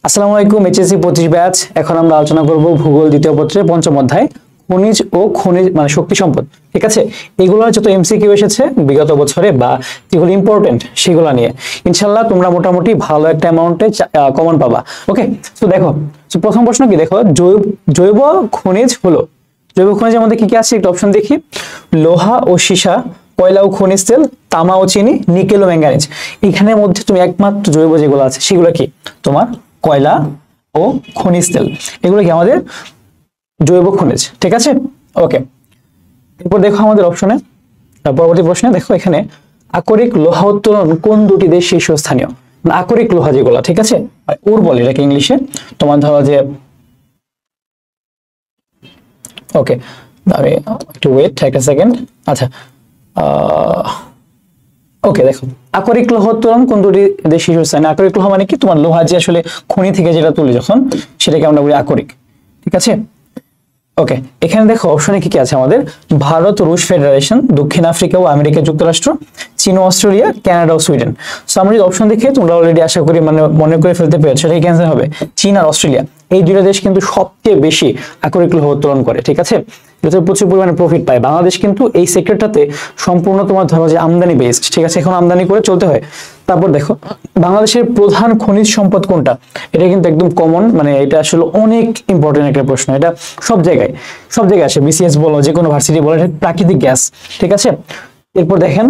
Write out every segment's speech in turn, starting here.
আসসালামু আলাইকুম, HSC 25 batch. এখন আমরা আলোচনা করব ভূগোল দ্বিতীয় পত্রের পঞ্চম অধ্যায় খনিজ ও খনিজ মানে শক্তি সম্পদ। ঠিক আছে, এগুলো যত এমসিকিউ এসেছে বিগত বছরে বা যেগুলো ইম্পর্টেন্ট সেগুলো নিয়ে ইনশাআল্লাহ তোমরা মোটামুটি ভালো একটা অ্যামাউন্টে কমন পাবা। ওকে, তো দেখো, প্রথম প্রশ্ন কি, দেখো জৈব খনিজ হলো, জৈব খনিজের মধ্যে কি কি আছে একটা অপশন দেখি। লোহা ও সীসা, কয়লা ও খনিজ তেল, তামা ও চিনি, নিকেল ও ম্যাঙ্গানিজ। এখানের মধ্যে তুমি একমাত্র জৈব যেগুলো আছে সেগুলো কি তোমার কয়লা ও খনিজ তেল, এগুলো কি আমাদের জৈব খনিজ। ঠিক আছে, ওকে। এরপর দেখো আমাদের অপশনে পরবর্তী প্রশ্নে দেখো এখানে আকরিক লোহা উত্তোলন কোন দুটি দেশ শীর্ষস্থানীয়। আকরিক লোহা যেগুলো, ঠিক আছে, ওর বলে এটাকে ইংলিশে। তোমার ধরো যে, ওকে আমি একটু ওয়েট একটা সেকেন্ড। আচ্ছা, ওকে, দেখো আকরিক লোহা উত্তোলন কোন দুটি দেশ শীর্ষস্থানীয়। আকরিক লোহা মানে কি, তোমার লোহা যে আসলে খনি থেকে যেটা তুলি যখন, সেটাকে আমরা বলি আকরিক। ঠিক আছে, ওকে। এখানে দেখো অপশনে কি কি আছে আমাদের। ভারত, রুশ ফেডারেশন, দক্ষিণ আফ্রিকা ও আমেরিকা যুক্তরাষ্ট্র, চীন ও অস্ট্রেলিয়া, কানাডা ও সুইডেন। সো আমরা যদি অপশন দেখে তোমরা অলরেডি আশা করি মানে মনে করে ফেলতে পেরেছো, সেটাই ক্যান্সেল হবে। চীন আর অস্ট্রেলিয়া, এই দুটো দেশ কিন্তু সবচেয়ে বেশি আকরিক লোহা উত্তোলন করে। ঠিক আছে, এতে প্রচুর পরিমাণে প্রফিট পায়। বাংলাদেশ কিন্তু এই সেক্টরটাতে সম্পূর্ণ তোমার ধরো যে আমদানি বেসড। ঠিক আছে, এখন আমদানি করে চলতে হয়। তারপর দেখো বাংলাদেশের প্রধান খনিজ সম্পদ কোনটা, এটা কিন্তু একদম কমন, মানে এটা আসলে অনেক ইম্পর্টেন্ট একটা প্রশ্ন। এটা সব জায়গায় আসে, বিসিএস বলো, যে কোনো ভার্সিটি বলো, এটা প্রাকৃতিক গ্যাস। ঠিক আছে, এরপর দেখেন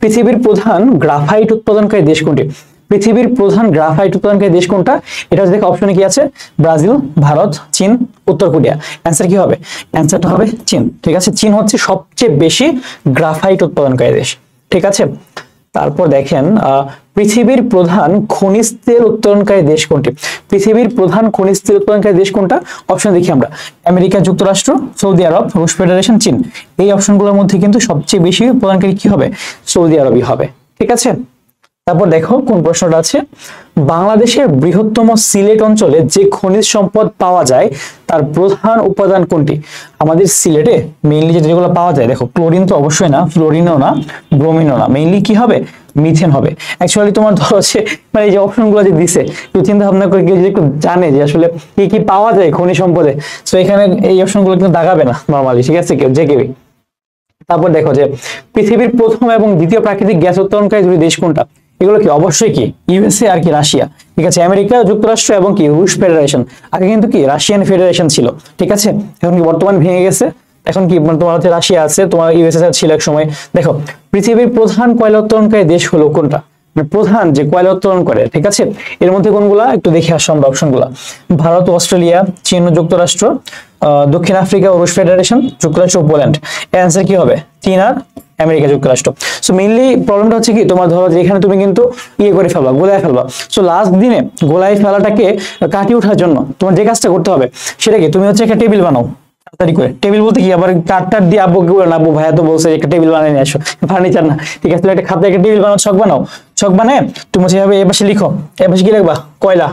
পৃথিবীর প্রধান গ্রাফাইট উৎপাদনকারী দেশ কোনটি। পৃথিবীর প্রধান গ্রাফাইট উৎপাদনকারী দেশ কোনটা, এটা দেখো অপশনে কি আছে। ব্রাজিল, ভারত, চীন, উত্তর কোরিয়া। অ্যান্সার কি হবে? অ্যান্সারটা হবে চীন। ঠিক আছে, চীন হচ্ছে সবচেয়ে বেশি গ্রাফাইট উৎপাদনকারী দেশ। ঠিক আছে, তারপর দেখেন পৃথিবীর প্রধান খনিজ তেল উৎপাদনকারী দেশ কোনটি। পৃথিবীর প্রধান খনিজ তেল উৎপাদনকারী দেশ কোনটা, অপশন দেখি আমরা। আমেরিকা যুক্তরাষ্ট্র, সৌদি আরব, রুশ ফেডারেশন, চীন। এই অপশনগুলোর মধ্যে কিন্তু সবচেয়ে বেশি উৎপাদনকারী কি হবে? সৌদি আরবই হবে। ঠিক আছে, তারপর দেখো কোন প্রশ্নটা আছে। বাংলাদেশের বৃহত্তম সিলেট অঞ্চলে যে খনিজ সম্পদ পাওয়া যায় তার প্রধান উপাদান কোনটি। আমাদের সিলেটে মেইনলি যেগুলো পাওয়া যায়, দেখো ক্লোরিন তো অবশ্যই না, ফ্লোরিনও না, ব্রোমিনও না, মেইনলি কি হবে? মিথেন হবে। অ্যাকচুয়ালি তোমার ধরো যে মানে এই যে অপশনগুলো যে দিছে, তুই চিন্তা ভাবনা করে কেউ যদি একটু জানে যে আসলে কি কি পাওয়া যায় খনিজ সম্পদে, তো এখানে এই অপশনগুলো কিন্তু দাগাবে না নর্মালি। ঠিক আছে, কেউ যে কেউই। তারপর দেখো যে পৃথিবীর প্রথম এবং দ্বিতীয় প্রাকৃতিক গ্যাস উৎপাদনকারী দুটি দেশ কোনটা, এগুলো কি অবশ্যই কি ইউএসএ আর কি রাশিয়া। ঠিক আছে, আমেরিকা যুক্তরাষ্ট্র এবং কি রুশ ফেডারেশন। আগে কিন্তু কি রাশিয়ান ফেডারেশন ছিল। ঠিক আছে, এখন কি বর্তমান ভেঙে গেছে, এখন কি তোমার হচ্ছে রাশিয়া আছে, তোমার ইউএসএ ছিল এক সময়। দেখো পৃথিবীর প্রধান কয়লা উৎপাদনকারী দেশ হলো কোনটা, প্রধান যে কয়লা উত্তোলন করে। ঠিক আছে, এর মধ্যে কোনগুলা একটু দেখে আসো আমরা অপশনগুলা। ভারত, অস্ট্রেলিয়া, চীন ও যুক্তরাষ্ট্র, দক্ষিণ আফ্রিকা ও রুশ ফেডারেশন, যুক্তরাষ্ট্র ও পোল্যান্ড। অ্যান্সার কি হবে? চীন আর আমেরিকা যুক্তরাষ্ট্র। সো মেইনলি প্রবলেমটা হচ্ছে কি, তোমার ধরো যে এখানে তুমি কিন্তু করে ফেলবা, গোলায় ফেলবা। সো লাস্ট দিনে গোলায় ফেলাটাকে কাটিয়ে ওঠার জন্য তোমার যে কাজটা করতে হবে সেটা কি, তুমি হচ্ছে একটা টেবিল বানাও তাড়াতাড়ি করে। টেবিল বলতে কি, আবার কাঠ দিয়ে আব্বুকে বলে না, আব্বু ভাইয়া তো বলছে একটা টেবিল বানিয়ে নিয়ে আসো, ফার্নিচার না। ঠিক আছে, তুমি একটা খাতায় একটা টেবিল বানাও, ছক বানাও। ছক বানায় তুমি হচ্ছে এ পাশে লিখো, এ পাশে কি লিখবা? কয়লা।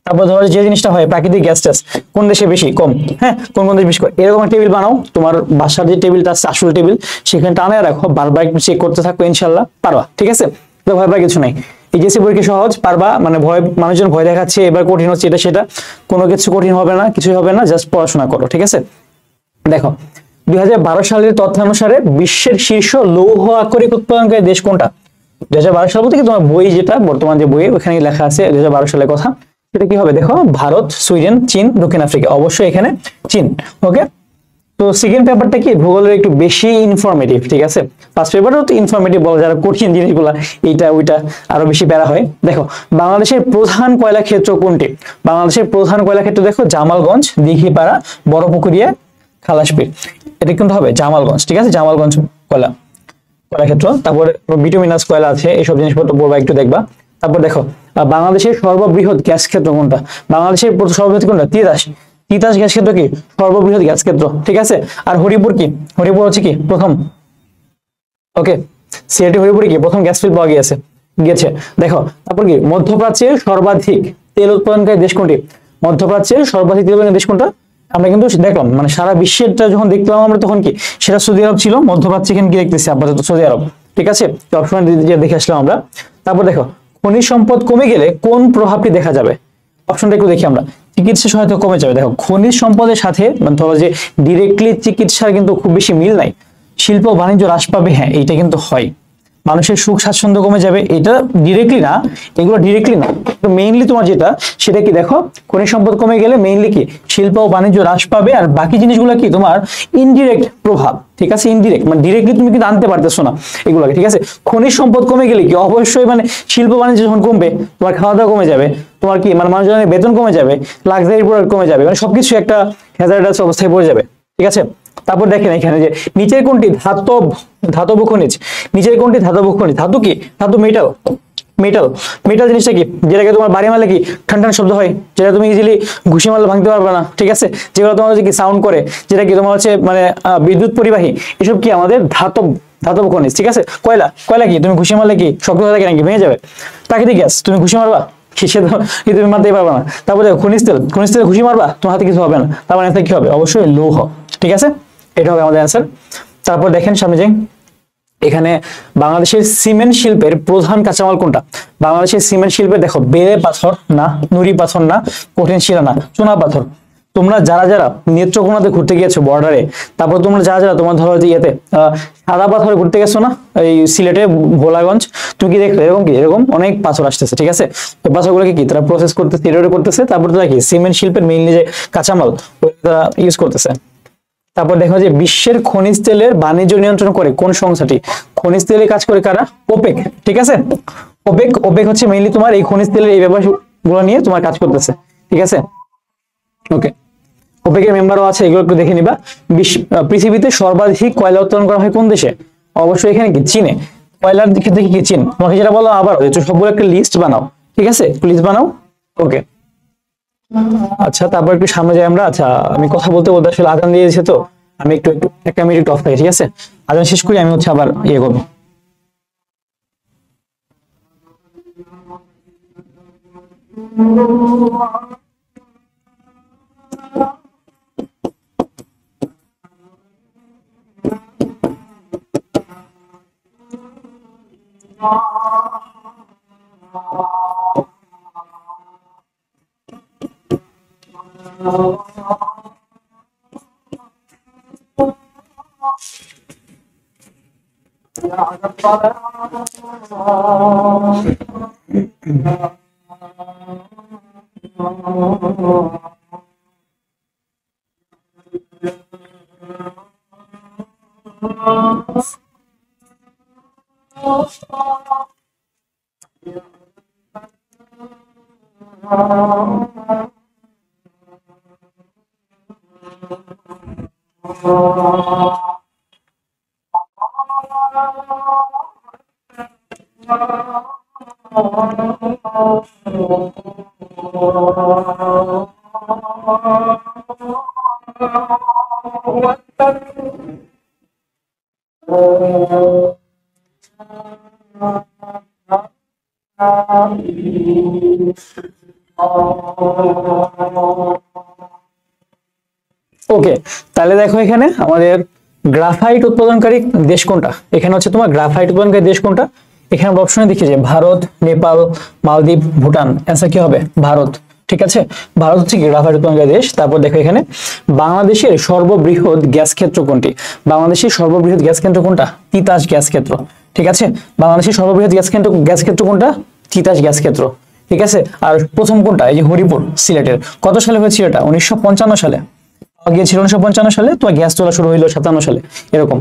তারপর ধরো যে জিনিসটা হয় প্রাকৃতিক গ্যাস ট্যাস কোন দেশে বেশি কম, হ্যাঁ কোন কোন দেশ বেশি করে, এরকম টেবিল বানাও। তোমার বাসার যে টেবিলটা আছে আসল টেবিল, সেখানে টানে রাখো, বারবার একটু চেক করতে থাকো, ইনশাল্লাহ পারবা। ঠিক আছে, তো ভয় পাওয়ার কিছু নাই। এইচএসসি পরীক্ষা সহজ, পারবা। মানে ভয়, মানুষজন ভয় দেখাচ্ছে এবার কঠিন হচ্ছে এটা সেটা, কোনো কিছু কঠিন হবে না, কিছুই হবে না, জাস্ট পড়াশোনা করো। ঠিক আছে, দেখো 2012 সালের তথ্যানুসারে বিশ্বের শীর্ষ লৌহ আকরিক উৎপাদনকারী দেশ কোনটা। 2012 সাল বলতে কি তোমার বই যেটা বর্তমান যে বইয়ে ওখানে লেখা আছে 2012 সালের কথা, সেটা কি হবে? দেখো ভারত, সুইডেন, চীন, দক্ষিণ আফ্রিকা। অবশ্যই এখানে চীন। ওকে, তো সেকেন্ড পেপারটা কি ভূগোলের একটু বেশি ইনফরমেটিভ। ঠিক আছে, ফার্স্ট পেপারও তো ইনফরমেটিভ বলো, যারা কঠিন জিনিসগুলা এইটা ওইটা আরো বেশি প্যারা হয়। দেখো বাংলাদেশের প্রধান কয়লা ক্ষেত্র কোনটি। বাংলাদেশের প্রধান কয়লা ক্ষেত্র দেখো জামালগঞ্জ, দিঘিপাড়া, বড়পুকুরিয়া, খালাসপীর। এটা কিন্তু হবে জামালগঞ্জ। ঠিক আছে, জামালগঞ্জ কয়লা ক্ষেত্র। তারপর বিটুমিনাস কয়লা আছে, এইসব জিনিসপত্র পড়বা, একটু দেখবা। তারপর দেখো বাংলাদেশের সর্ববৃহৎ গ্যাস ক্ষেত্র কোনটা। বাংলাদেশের সর্ববৃহৎ কোনটা? তিতাস। তিতাস গ্যাস ক্ষেত্র কি সর্ববৃহৎ গ্যাস ক্ষেত্র। ঠিক আছে, আর হরিপুর কি, হরিপুর হচ্ছে কি প্রথম। ওকে, সিলেটে হরিপুরে কি প্রথম গ্যাস ফিল্ড পাওয়া গিয়েছে। দেখো তারপর কি মধ্যপ্রাচ্যের সর্বাধিক তেল উৎপাদনকারী দেশ কোনটি। মধ্যপ্রাচ্যের সর্বাধিক তেল উৎপাদনকারী দেশ কোনটা আমরা কিন্তু দেখলাম, মানে সারা বিশ্বেরটা যখন দেখলাম আমরা তখন কি সেটা সৌদি আরব ছিল। মধ্যপ্রাচ্যে এখানে কি দেখতেছি আপাতত সৌদি আরব। ঠিক আছে, অপশন দেখে আসলাম আমরা। তারপর দেখো খনিজ সম্পদ কমে গেলে কোন প্রভাবটি দেখা যাবে? অপশনটা একটু দেখি আমরা। চিকিৎসা সহায়তা কমে যাবে। দেখো খনিজ সম্পদের সাথে মানে ধরো যে ডিরেক্টলি চিকিৎসার কিন্তু খুব বেশি মিল নাই। শিল্প বাণিজ্য হ্রাস পাবে, হ্যাঁ এইটা কিন্তু হয়। মানুষের সুখ স্বাচ্ছন্দ্য কমে যাবে, এটা ডিরেক্টলি না, এগুলো ডিরেক্টলি না, মেইনলি তোমার যেটা সেটা কি দেখো, খনিজ সম্পদ কমে গেলে মেইনলি কি শিল্প ও বাণিজ্য হ্রাস পাবে, আর বাকি জিনিসগুলো কি তোমার ইনডিরেক্ট প্রভাব, ঠিক আছে, ইনডিরেক্ট মানে ডিরেক্টলি তুমি কিন্তু আনতে পারতেছো না এগুলোকে, ঠিক আছে। খনিজ সম্পদ কমে গেলে কি অবশ্যই মানে শিল্প বাণিজ্য যখন কমবে তোমার খাওয়া দাওয়া কমে যাবে, তোমার কি মানে মানুষজনের বেতন কমে যাবে, লাক্সারি প্রোডাক্ট কমে যাবে, মানে সবকিছু একটা হ্যাজার্ডাস অবস্থায় পড়ে যাবে, ঠিক আছে। তারপর দেখেন এখানে যে নিচের কোনটি ধাতব খনিজ, নিচের কোনটি ধাতব খনিজ, ধাতু কি, ধাতু মেটাল, মেটাল, মেটাল জিনিসটা কি, যেটাকে তোমার বাড়ি মারলে কি ঠান ঠান শব্দ হয়, যেটা তুমি ইজিলি ঘুষি মারলে ভাঙতে পারবে না, ঠিক আছে, যেগুলো তোমার হচ্ছে কি সাউন্ড করে, যেটা কি তোমার হচ্ছে মানে বিদ্যুৎ পরিবাহী, এসব কি আমাদের ধাতব খনিজ, ঠিক আছে। কয়লা, কয়লা কি তুমি ঘুষি মারলে কি শক্ত হয়ে থাকে নাকি, ভেঙে যাবে। প্রাকৃতিক গ্যাস তুমি ঘুষি মারবা সে তো তুমি মারতেই পারবে না। তারপরে খনিজ তেল, খনিজ তেল ঘুষি মারবা তোমার হাতে কিছু হবে না, তার মানে কি হবে, অবশ্যই লৌহ, ঠিক আছে, এটা হবে আমাদের অ্যান্সার। তারপর দেখেন সামনে যাই, এখানে বাংলাদেশের সিমেন্ট শিল্পের প্রধান কাঁচামাল কোনটা? বাংলাদেশের সিমেন্ট শিল্পের দেখো বেলে পাথর না, নুড়ি পাথর না, কঠিন শিলা না, চুনা পাথর। তোমরা যারা যারা নেত্রকোনাতে ঘুরতে গিয়েছো বর্ডারে, তারপর তোমরা যারা যারা তোমার ধরো যে ইয়েতে সাদা পাথরে ঘুরতে গেছো না, এই সিলেটে ভোলাগঞ্জ, তুমি কি দেখলে এরকম কি এরকম অনেক পাথর আসতেছে, ঠিক আছে। ওই পাথরগুলোকে কি তারা প্রসেস করতেছে, এরোরে করতেছে, তারপর তারা কি সিমেন্ট শিল্পের মেইনলি যে কাঁচামাল তারা ইউজ করতেছে। তারপর দেখো যে বিশ্বের খনিজ তেলের বাণিজ্য নিয়ন্ত্রণ করে কোন সংস্থাটি? খনিজ তেলে কাজ করে কারা? ওপেক, ঠিক আছে। ওপেক, ওপেক হচ্ছে মেইনলি তোমার এই খনিজ তেলের এই ব্যাপারগুলো নিয়ে তোমার কাজ করতেছে, ঠিক আছে। ওকে, ওপেকের মেম্বারও আছে, এগুলো একটু দেখে নিবা। পৃথিবীতে সর্বাধিক কয়লা উৎপাদন করা হয় কোন দেশে? অবশ্যই এখানে কি চীনে। কয়লার ক্ষেত্রে কি চীন, তোমাকে যেটা বলো আবার সবগুলো একটা লিস্ট বানাও, ঠিক আছে, লিস্ট বানাও। ওকে, আচ্ছা তারপর একটু সামনে যাই আমরা। আচ্ছা আমি কথা বলতে বলতে আসলে আজান দিয়ে দিয়েছে, তো আমি একটু একটু একটা মিনিট অফ থাকি, ঠিক আছে, আজান শেষ করি আমি হচ্ছে আবার ইয়ে করবো। ওকে, তাহলে দেখো এখানে আমাদের গ্রাফাইট উৎপাদনকারী দেশ কোনটা? এখানে হচ্ছে তোমার গ্রাফাইট উৎপাদনকারী দেশ কোনটা? এখানে অপশনে দেখি যে ভারত, নেপাল, মালদ্বীপ, ভুটান। অ্যান্সার কি হবে? ভারত, ঠিক আছে। ভারত হচ্ছে গ্রাফাইট উৎপাদনকারী দেশ। তারপর দেখো এখানে বাংলাদেশের সর্ববৃহৎ গ্যাস ক্ষেত্র কোনটি? বাংলাদেশের সর্ববৃহৎ গ্যাস কেন্দ্র কোনটা? তিতাস গ্যাস ক্ষেত্র, ঠিক আছে। বাংলাদেশের সর্ববৃহৎ গ্যাস ক্ষেত্র কোনটা? তিতাস গ্যাস ক্ষেত্র, ঠিক আছে। আর প্রথম কোনটা? এই যে হরিপুর সিলেটের। কত সালে হয়েছিল এটা? 1955 সালে গিয়েছিল, 1955 সালে। তোমার গ্যাস তোলা শুরু হইলো 57 সালে, এরকম,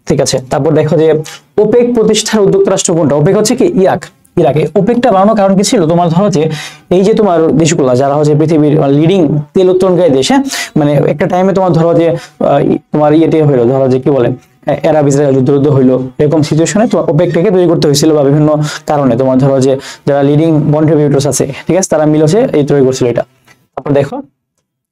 ঠিক আছে। তারপর দেখো যে ওপেক প্রতিষ্ঠার উদ্যোক্তা রাষ্ট্র কোনটা? ওপেক হচ্ছে কি ইরাক। ইরাকে ওপেকটা বানানোর কারণ কি ছিল? তোমার ধরো যে এই যে তোমার দেশগুলো যারা হচ্ছে পৃথিবীর লিডিং তেল উৎপাদনকারী দেশ, হ্যাঁ, মানে একটা টাইমে তোমার ধরো যে তোমার ইয়েতে হইলো, ধরো যে কি বলে আরব ইসরায়েল যুদ্ধ হইলো, এরকম সিচুয়েশনে তোমার ওপেকটাকে তৈরি করতে হয়েছিল, বা বিভিন্ন কারণে তোমার ধরো যে যারা লিডিং কন্ট্রিবিউটরস আছে, ঠিক আছে, তারা মিলে এই তৈরি করছিল এটা। তারপর দেখো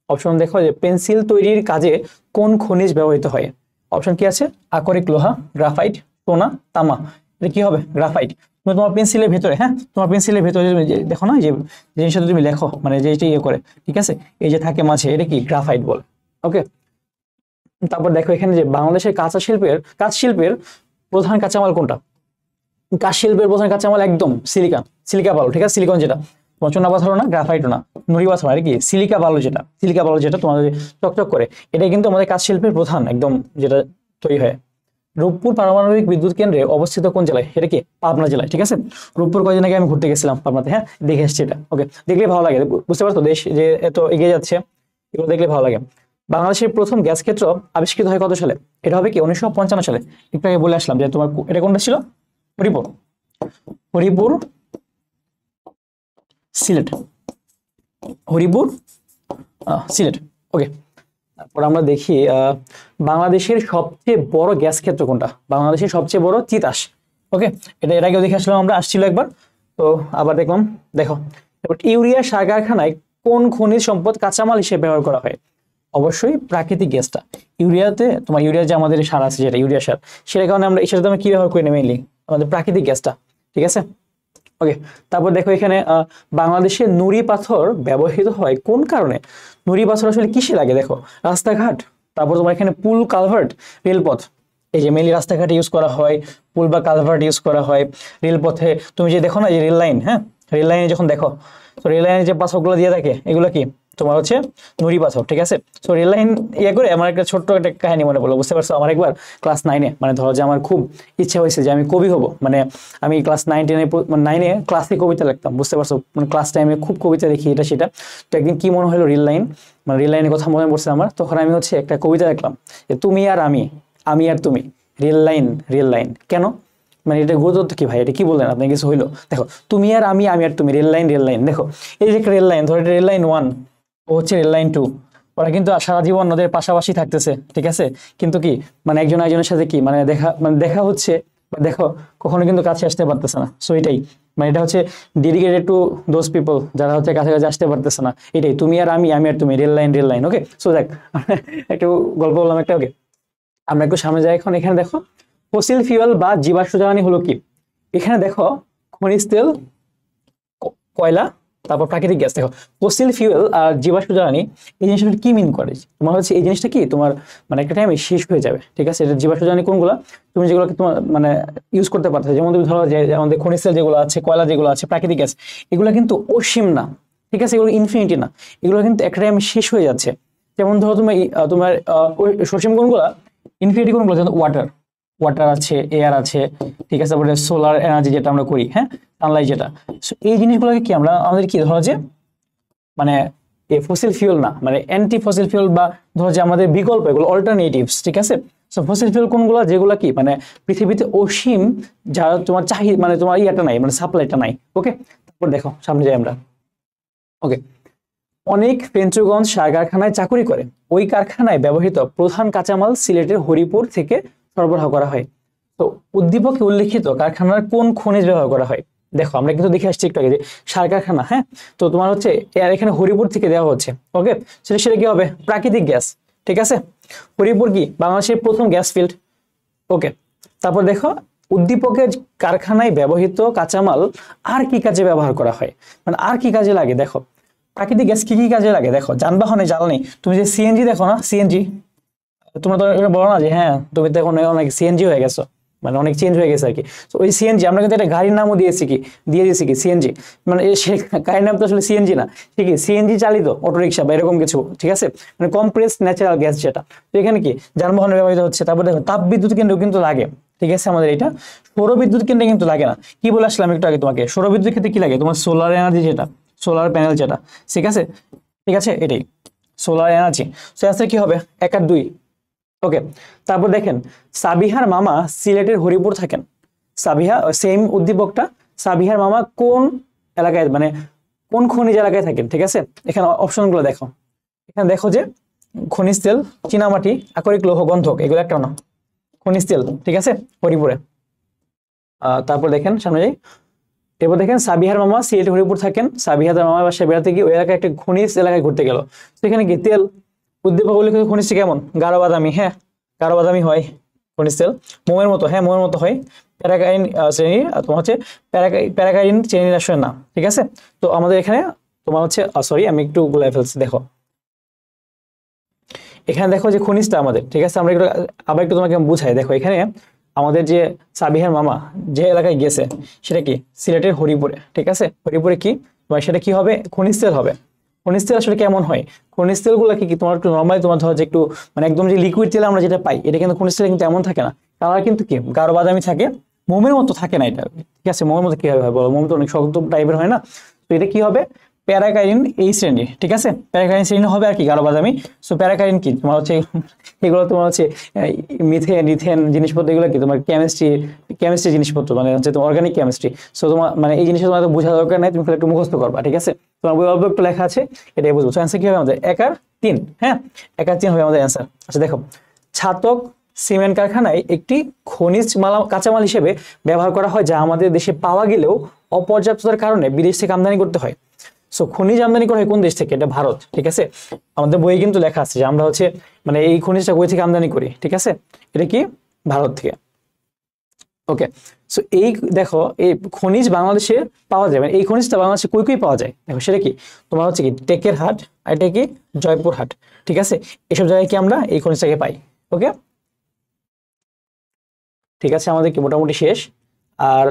অপশন দেখো যে পেন্সিল তৈরির কাজে কোন খনিজ ব্যবহৃত হয়? অপশন কি আছে? আকরিক লোহা, গ্রাফাইট, সোনা, তামা। এটা কি হবে? গ্রাফাইট। তুমি তোমার পেন্সিলের ভেতরে, হ্যাঁ, তোমার পেন্সিলের ভেতরে দেখো না যে জিনিসটা তুমি লেখো, মানে যে এটা ইয়ে করে, ঠিক আছে, এই যে থাকে মাঝে, এটা কি গ্রাফাইট বলে। ওকে, তারপর দেখো এখানে যে বাংলাদেশের কাঁচ শিল্পের প্রধান কাঁচামাল কোনটা? কাঁচ শিল্পের প্রধান কাঁচামাল একদম সিলিকন। সিলিকা বালু, ঠিক আছে, সিলিকন যেটা তোমার চুনা পাথর না, গ্রাফাইটও না, নুড়ি পাথর আর কি, সিলিকা বালু যেটা, সিলিকা বালু যেটা তোমাদের চকচক করে, এটা কিন্তু আমাদের কাঁচ শিল্পের প্রধান একদম যেটা তৈরি হয়। রূপপুর পারমাণবিক বিদ্যুৎ কেন্দ্রে অবস্থিত কোন জেলায়? এটা কি পাবনা জেলায়, ঠিক আছে। রূপপুর কয়দিন আগে আমি ঘুরতে গেছিলাম পাবনাতে, হ্যাঁ দেখে এসেছি এটা। ওকে, দেখলে ভালো লাগে, বুঝতে পারতো দেশ যে এত এগিয়ে যাচ্ছে, এগুলো দেখলে ভালো লাগে। বাংলাদেশের প্রথম গ্যাস ক্ষেত্র আবিষ্কৃত হয় কত সালে? এটা হবে কি 1955 সালে। একটু আগে বলে আসলাম যে তোমার এটা কোনটা ছিল? হরিপুর, হরিপুর সিলেট, হরিপুর সিলেট। ওকে, তারপর আমরা দেখি বাংলাদেশের সবচেয়ে বড় গ্যাস ক্ষেত্র কোনটা? বাংলাদেশের সবচেয়ে বড় তিতাস। ওকে, এটা এর আগেও দেখে আসলাম আমরা, আসছিল একবার, তো আবার দেখলাম। দেখো এবার ইউরিয়া সার কারখানায় কোন খনিজ সম্পদ কাঁচামাল হিসেবে ব্যবহার করা হয়? অবশ্যই প্রাকৃতিক গ্যাসটা। ইউরিয়াতে তোমার ইউরিয়া যে আমাদের সার আছে যেটা ইউরিয়া সার, সেটার কারণে আমরা সেটাতে আমরা কি ব্যবহার করি না, মেইনলি আমাদের প্রাকৃতিক গ্যাসটা, ঠিক আছে। ওকে, তারপর দেখো এখানে বাংলাদেশে নুড়ি পাথর ব্যবহৃত হয় কোন কারণে? নুড়ি পাথর আসলে কিসে লাগে? দেখো রাস্তাঘাট, তারপর তোমার এখানে পুল, কালভার্ট, রেলপথ, এই যে মেইনলি রাস্তাঘাটে ইউজ করা হয়, পুল বা কালভার্ট ইউজ করা হয়, রেলপথে তুমি যে দেখো না যে রেল লাইন, হ্যাঁ রেল লাইনে যখন দেখো, তো রেল লাইনে যে পাথরগুলো দিয়ে থাকে এগুলো কি তোমার হচ্ছে নুড়ি পাথর, ঠিক আছে। তো রেল লাইন ইয়ে করে আমার একটা ছোট্ট একটা কাহিনী মনে পড়লো, বুঝতে পারছো? আমার একবার ক্লাস 9-এ, মানে ধরো যে আমার খুব ইচ্ছা হয়েছে যে আমি কবি হব, মানে আমি ক্লাস 9-10 মানে 9-এ ক্লাসে কবিতা লিখতাম, বুঝতে পারছো, মানে ক্লাস টাইমে খুব কবিতা লিখি এটা সেটা। তো একদিন কি মনে হলো, রেল লাইন, মানে রেল লাইনের কথা মনে পড়ছে আমার, তখন আমি হচ্ছে একটা কবিতা লিখলাম যে তুমি আর আমি, আমি আর তুমি, রেল লাইন, রেল লাইন। কেন মানে এটা গুরুত্ব কি ভাই, এটা কি বললেন আপনি, কিছু হইলো? দেখো তুমি আর আমি, আমি আর তুমি, রেল লাইন, রেল লাইন। দেখো এই যে একটা রেল লাইন, ধরো রেল লাইন 1, ও হচ্ছে রেল লাইন 2, ওরা কিন্তু সারা জীবন ওদের পাশাপাশি থাকতেছে, ঠিক আছে, কিন্তু কি মানে একজন একজনের সাথে কি মানে দেখা হচ্ছে, দেখো কখনো কিন্তু কাছে আসতে পারতেছে না। সো এটাই মানে এটা হচ্ছে ডেডিকেটেড টু দোজ পিপল যারা হচ্ছে কাছাকাছি আসতে পারতেছে না। এটাই তুমি আর আমি, আমি আর তুমি, রেল লাইন, রেল লাইন। ওকে, সো দেখ একটু গল্প বললাম একটা। ওকে, আমরা একটু সামনে যাই এখন। এখানে দেখো ফসিল ফিউয়েল বা জীবাশ্ম জ্বালানি হলো কি? এখানে দেখো খনিজ তেল, কয়লা, তারপর প্রাকৃতিক গ্যাস। দেখো ফসিল ফিউয়েল আর জীবাশ্ম জ্বালানি, এই জিনিসটা কি মিন করে? তোমার হচ্ছে এই জিনিসটা কি তোমার মানে একটা টাইমে শেষ হয়ে যাবে, ঠিক আছে। এটা জীবাশ্ম জ্বালানি কোনগুলো তুমি যেগুলোকে তোমার মানে ইউজ করতে পারছো, যেমন তুমি ধরো যে আমাদের খনিজ তেল যেগুলো আছে, কয়লা যেগুলো আছে, প্রাকৃতিক গ্যাস, এগুলো কিন্তু অসীম না, ঠিক আছে, এগুলো ইনফিনিটি না, এগুলো কিন্তু একটা টাইমে শেষ হয়ে যাচ্ছে। যেমন ধরো তুমি তোমার সসীম কোনগুলো, ইনফিনিটি কোনগুলো, যেমন ওয়াটার, ওয়াটার আছে, এয়ার আছে, ঠিক আছে, তারপরে সোলার এনার্জি যেটা আমরা করি, হ্যাঁ সানলাইট যেটা। এই জিনিসগুলোকে কি আমরা আমাদের কি ধরো যে মানে ফসিল ফিউল না, মানে অ্যান্টি ফসিল ফিউল, বা ধরো যে আমাদের বিকল্প, এগুলো অল্টারনেটিভস, ঠিক আছে। সো ফসিল ফিউল কোনগুলো, যেগুলো কি মানে পৃথিবীতে অসীম, যারা তোমার চাহিদা মানে তোমার ইয়েটা নাই, মানে সাপ্লাইটা নাই। ওকে, তারপর দেখো সামনে যাই আমরা। ওকে, অনেক ফেঞ্চুগঞ্জ সার কারখানায় চাকুরি করে, ওই কারখানায় ব্যবহৃত প্রধান কাঁচামাল সিলেটের হরিপুর থেকে সরবরাহ করা হয়। তো উদ্দীপকে উল্লেখিত কারখানার কোন খনিজ ব্যবহার করা হয়? দেখো আমরা কিন্তু দেখে আসছি একটু আগে যে সার কারখানা, হ্যাঁ, তো তোমার হচ্ছে এখানে হরিপুর থেকে দেওয়া হচ্ছে। ওকে, সেটা কি হবে? প্রাকৃতিক গ্যাস, ঠিক আছে। হরিপুর কি বাংলাদেশের প্রথম গ্যাস ফিল্ড। ওকে, তারপর দেখো উদ্দীপকের কারখানায় ব্যবহৃত কাঁচামাল আর কি কাজে ব্যবহার করা হয়, মানে আর কি কাজে লাগে? দেখো প্রাকৃতিক গ্যাস কি কি কাজে লাগে? দেখো যানবাহনে জ্বালানি, তুমি যে সিএনজি দেখো না, সিএনজি, তোমরা তো বলো না যে হ্যাঁ তুমি তো এখন অনেক সিএনজি হয়ে গেছো, মানে অনেক চেঞ্জ হয়ে গেছে আর কি। তো ওই সিএনজি আমরা কিন্তু একটা গাড়ির নামও দিয়েছি কি, দিয়ে দিয়েছি কি সিএনজি, মানে সে গাড়ির নাম তো আসলে সিএনজি না, ঠিক আছে, সিএনজি চালিত অটোরিকশা বা এরকম কিছু, ঠিক আছে, মানে কম্প্রেস ন্যাচারাল গ্যাস যেটা। তো এখানে কি যানবাহনে ব্যবহৃত হচ্ছে। তারপর দেখো তাপ বিদ্যুৎ কেন্দ্র কিন্তু লাগে, ঠিক আছে, আমাদের এটা। সৌর বিদ্যুৎ কেন্দ্রে কিন্তু লাগে না। কি বলে আসলাম একটু আগে তোমাকে, সৌর বিদ্যুৎ ক্ষেত্রে কি লাগে? তোমার সোলার এনার্জি যেটা, সোলার প্যানেল যেটা, ঠিক আছে, ঠিক আছে, এটাই সোলার এনার্জি। সো অ্যান্সার কি হবে? 1 আর 2। ওকে, তারপর দেখেন সাবিহার মামা সিলেটের হরিপুর থাকেন। সাবিহা সেম উদ্দীপকটা, সাবিহার মামা কোন এলাকায় মানে কোন খনিজ এলাকায় থাকেন, ঠিক আছে। এখানে অপশনগুলো দেখো, এখানে দেখো যে খনিজ তেল, চীনামাটি, আকরিক লৌহ, গন্ধক, এগুলো একটা না, খনিজ তেল, ঠিক আছে, হরিপুরে। তারপর দেখেন সামনে যাই। এরপর দেখেন সাবিহার মামা সিলেট হরিপুর থাকেন। সাবিহার মামার বাসায় বেড়াতে গিয়ে ওই এলাকায় একটা খনিজ এলাকায় ঘুরতে গেল। সেখানে কি তেল, উদ্দীপক উল্লেখিত খনিজটি কেমন? গাঢ় বাদামি, হ্যাঁ গাঢ় বাদামি হয় খনিজ তেল। মোমের মতো, হ্যাঁ মোমের মতো হয়। প্যারাকাইন শ্রেণীর, তোমার হচ্ছে প্যারাকাইন শ্রেণীর আসলে না, ঠিক আছে। তো আমাদের এখানে তোমার হচ্ছে সরি আমি একটু গুলাই ফেলছি। দেখো এখানে দেখো যে খনিজটা আমাদের, ঠিক আছে, আমরা একটু আবার একটু তোমাকে বুঝাই। দেখো এখানে আমাদের যে সাবিহার মামা যে এলাকায় গেছে সেটা কি সিলেটের হরিপুরে, ঠিক আছে। হরিপুরে কি তোমার সেটা কি হবে, খনিজ তেল হবে। খনিজ তেল আসলে কেমন হয়, খনিজ তেল গুলা কি তোমার একটু নর্মালি তোমার ধরো যে একটু মানে একদম যে লিকুইড তেল আমরা যেটা পাই, এটা কিন্তু খনিজ তেল কিন্তু এমন থাকে না, কালার কিন্তু কি গাঢ় বাদামি থাকে, মোমের মতো থাকে না এটা, ঠিক আছে। মোমের মতো কি হবে বলো, মোম তো অনেক শক্ত টাইপের হয় না। তো এটা কি হবে, প্যারাকাইরিন এই শ্রেণী, ঠিক আছে। প্যারাকাইরিন শ্রেণী হবে আর কি গাঢ় বাদামি। সো প্যারাকাইরিন কি তোমার হচ্ছে এগুলো তোমার হচ্ছে মিথেন ইথেন জিনিসপত্র, এগুলো কি তোমার কেমিস্ট্রি জিনিসপত্র, মানে হচ্ছে তোমার অর্গানিক কেমিস্ট্রি। সো তোমার মানে এই জিনিসটা তোমার বোঝা দরকার নাই, তুমি একটু মুখস্থ করবা, ঠিক আছে। তোমার বই অল্প একটু লেখা আছে, এটাই বুঝবো। অ্যান্সার কি হবে আমাদের 1 আর 3, হ্যাঁ 1 আর 3 হবে আমাদের অ্যান্সার। আচ্ছা দেখো, ছাতক সিমেন্ট কারখানায় একটি খনিজ কাঁচামাল হিসেবে ব্যবহার করা হয়, যা আমাদের দেশে পাওয়া গেলেও অপর্যাপ্ততার কারণে বিদেশ থেকে আমদানি করতে হয়। সো খনিজ আমদানি করা হয় কোন দেশ থেকে, এটা ভারত, ঠিক আছে। আমাদের বইয়ে কিন্তু লেখা আছে যে আমরা হচ্ছে মানে এই খনিজটা কই থেকে আমদানি করি, ঠিক আছে, এটা কি ভারত থেকে। ওকে, সো এই দেখো এই খনিজ বাংলাদেশে পাওয়া যায়, মানে এই খনিজটা বাংলাদেশে কই কই পাওয়া যায় দেখো, সেটা কি তোমার হচ্ছে কি টেকের হাট, আর এটা কি জয়পুর হাট, ঠিক আছে। এসব জায়গায় কি আমরা এই খনিজটাকে পাই। ওকে, ঠিক আছে, আমাদের কি মোটামুটি শেষ। আর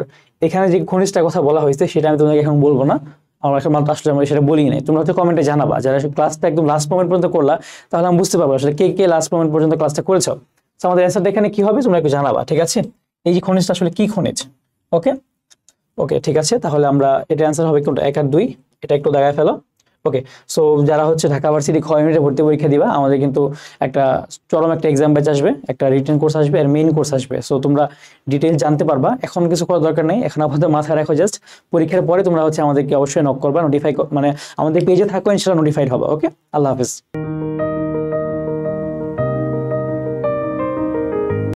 এখানে যে খনিজটার কথা বলা হয়েছে সেটা আমি তোমাকে এখন বলবো না, আমরা এখন মাত্র আসলে আমরা সেটা বলি নাই। তোমরা হয়তো কমেন্টে জানাবা, যারা ক্লাসটা একদম লাস্ট মোমেন্ট পর্যন্ত করলা, তাহলে আমি বুঝতে পারবো আসলে কে কে লাস্ট মোমেন্ট পর্যন্ত ক্লাসটা করেছো। তো আমাদের অ্যান্সারটা এখানে কি হবে তোমরা একটু জানাবা, ঠিক আছে। এই যে খনিজটা আসলে কি খনিজ। ওকে ওকে, ঠিক আছে, তাহলে আমরা এটা অ্যান্সার হবে কোনটা 1 আর 2, এটা একটু দেখায় ফেলো। ওকে, সো যারা হচ্ছে ঢাকা ভার্সিটি খ ইউনিটে ভর্তি পরীক্ষা দিবা, আমাদের কিন্তু একটা চরম একটা এক্সাম ব্যাচ আসবে, একটা রিটেন কোর্স আসবে আর মেইন কোর্স আসবে। সো তোমরা ডিটেইলস জানতে পারবা, এখন কিছু করার দরকার নেই, এখন আপাতত মাথায় রাখো জাস্ট পরীক্ষার পরে তোমরা হচ্ছে আমাদেরকে অবশ্যই নক করবা, নোটিফাই মানে আমাদের পেজে থাকো, ইনশাআল্লাহ নোটিফাইড হবে। ওকে, আল্লাহ হাফেজ।